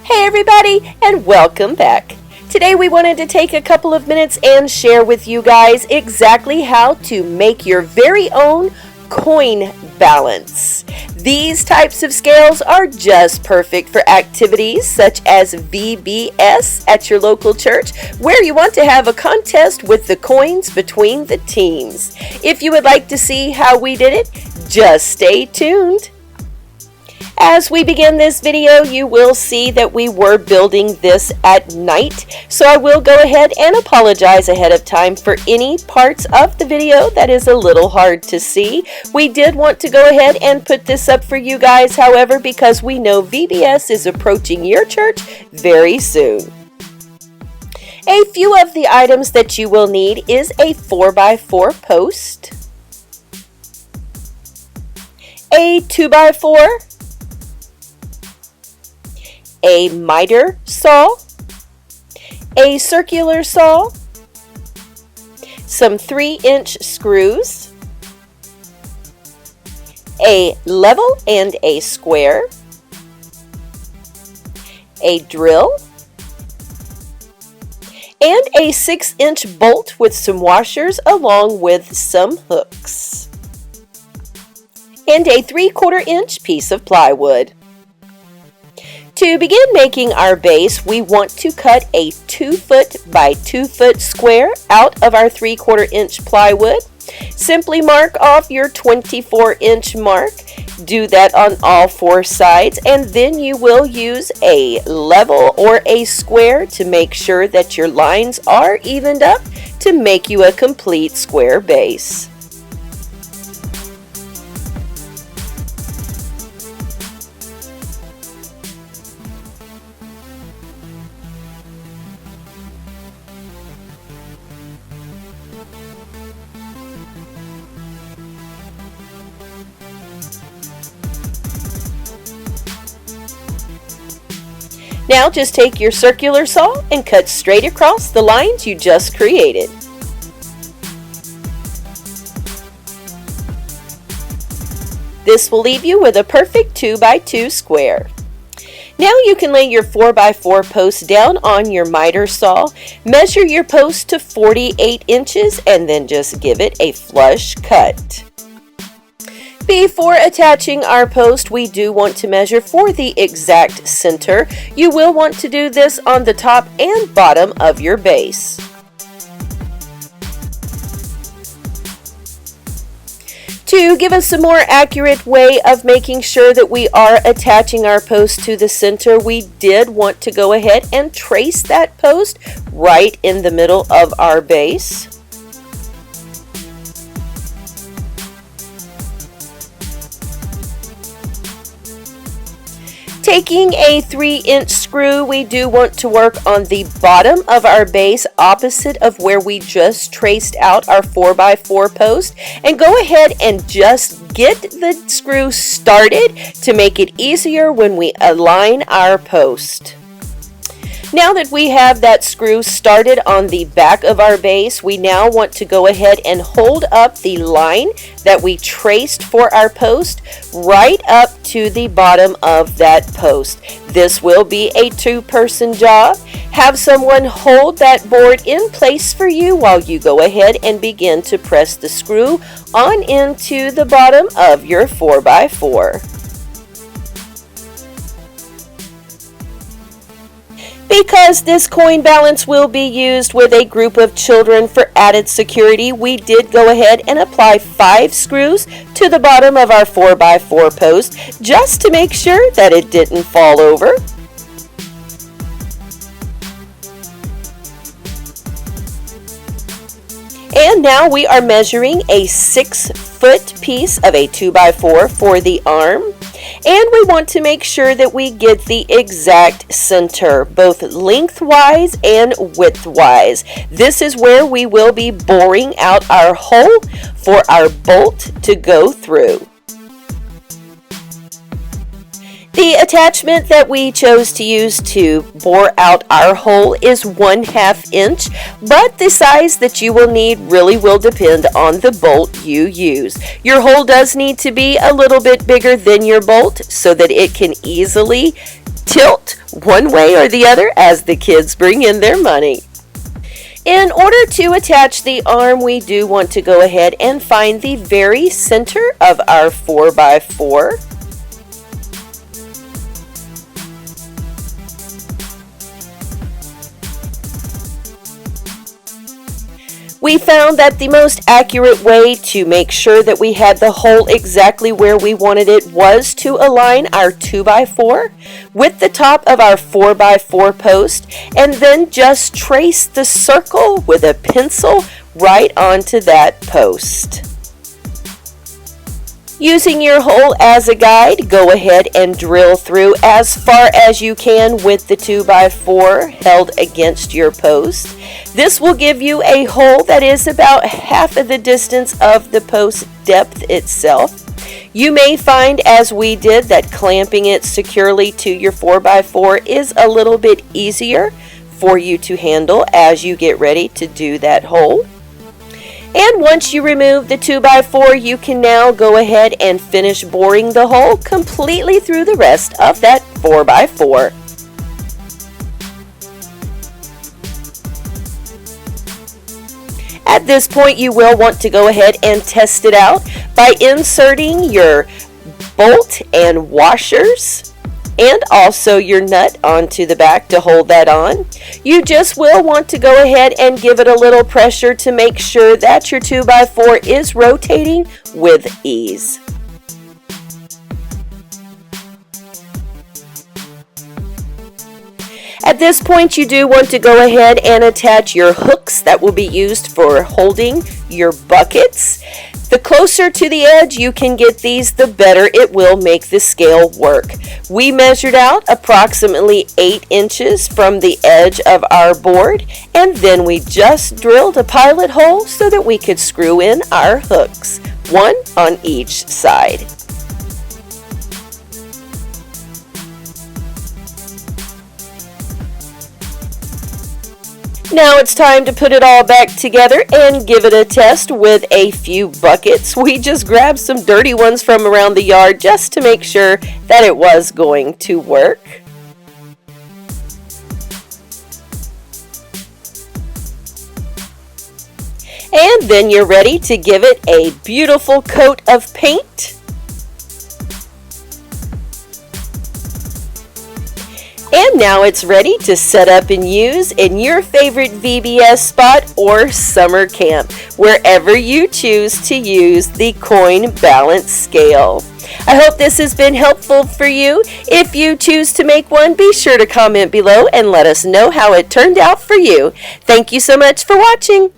Hey everybody, and welcome back. Today we wanted to take a couple of minutes and share with you guys exactly how to make your very own coin balance. These types of scales are just perfect for activities such as VBS at your local church, where you want to have a contest with the coins between the teams. If you would like to see how we did it, just stay tuned. As we begin this video, you will see that we were building this at night, so I will go ahead and apologize ahead of time for any parts of the video that is a little hard to see. We did want to go ahead and put this up for you guys, however, because we know VBS is approaching your church very soon. A few of the items that you will need is a 4x4 post, a 2x4, a miter saw, a circular saw, some 3-inch screws, a level and a square, a drill, and a 6-inch bolt with some washers along with some hooks, and a 3/4 inch piece of plywood. To begin making our base, we want to cut a 2 foot by 2 foot square out of our 3/4 inch plywood. Simply mark off your 24-inch mark. Do that on all 4 sides, and then you will use a level or a square to make sure that your lines are evened up to make you a complete square base. Now just take your circular saw and cut straight across the lines you just created. This will leave you with a perfect 2x2 square. Now you can lay your 4x4 post down on your miter saw, measure your post to 48 inches, and then just give it a flush cut. Before attaching our post, we do want to measure for the exact center. You will want to do this on the top and bottom of your base. To give us a more accurate way of making sure that we are attaching our post to the center, we did want to go ahead and trace that post right in the middle of our base. Taking a 3-inch screw, we do want to work on the bottom of our base opposite of where we just traced out our 4x4 post, and go ahead and just get the screw started to make it easier when we align our post. Now that we have that screw started on the back of our base, we now want to go ahead and hold up the line that we traced for our post right up to the bottom of that post. This will be a 2-person job. Have someone hold that board in place for you while you go ahead and begin to press the screw on into the bottom of your 4x4. Because this coin balance will be used with a group of children for added security, we did go ahead and apply 5 screws to the bottom of our 4x4 post just to make sure that it didn't fall over. And now we are measuring a 6-foot piece of a 2x4 for the arm. And we want to make sure that we get the exact center, both lengthwise and widthwise. This is where we will be boring out our hole for our bolt to go through. The attachment that we chose to use to bore out our hole is 1/2 inch, but the size that you will need really will depend on the bolt you use. Your hole does need to be a little bit bigger than your bolt so that it can easily tilt one way or the other as the kids bring in their money. In order to attach the arm, we do want to go ahead and find the very center of our 4x4. We found that the most accurate way to make sure that we had the hole exactly where we wanted it was to align our 2x4 with the top of our 4x4 post and then just trace the circle with a pencil right onto that post. Using your hole as a guide, go ahead and drill through as far as you can with the 2x4 held against your post. This will give you a hole that is about half of the distance of the post depth itself. You may find, as we did, that clamping it securely to your 4x4 is a little bit easier for you to handle as you get ready to do that hole. And once you remove the 2x4, you can now go ahead and finish boring the hole completely through the rest of that 4x4. At this point, you will want to go ahead and test it out by inserting your bolt and washers and also your nut onto the back to hold that on. You just will want to go ahead and give it a little pressure to make sure that your 2x4 is rotating with ease. At this point, you do want to go ahead and attach your hooks that will be used for holding your buckets. The closer to the edge you can get these, the better it will make the scale work. We measured out approximately 8 inches from the edge of our board, and then we just drilled a pilot hole so that we could screw in our hooks, one on each side. Now it's time to put it all back together and give it a test with a few buckets. We just grabbed some dirty ones from around the yard just to make sure that it was going to work. And then you're ready to give it a beautiful coat of paint. And now it's ready to set up and use in your favorite VBS spot or summer camp, wherever you choose to use the coin balance scale. I hope this has been helpful for you. If you choose to make one, be sure to comment below and let us know how it turned out for you. Thank you so much for watching.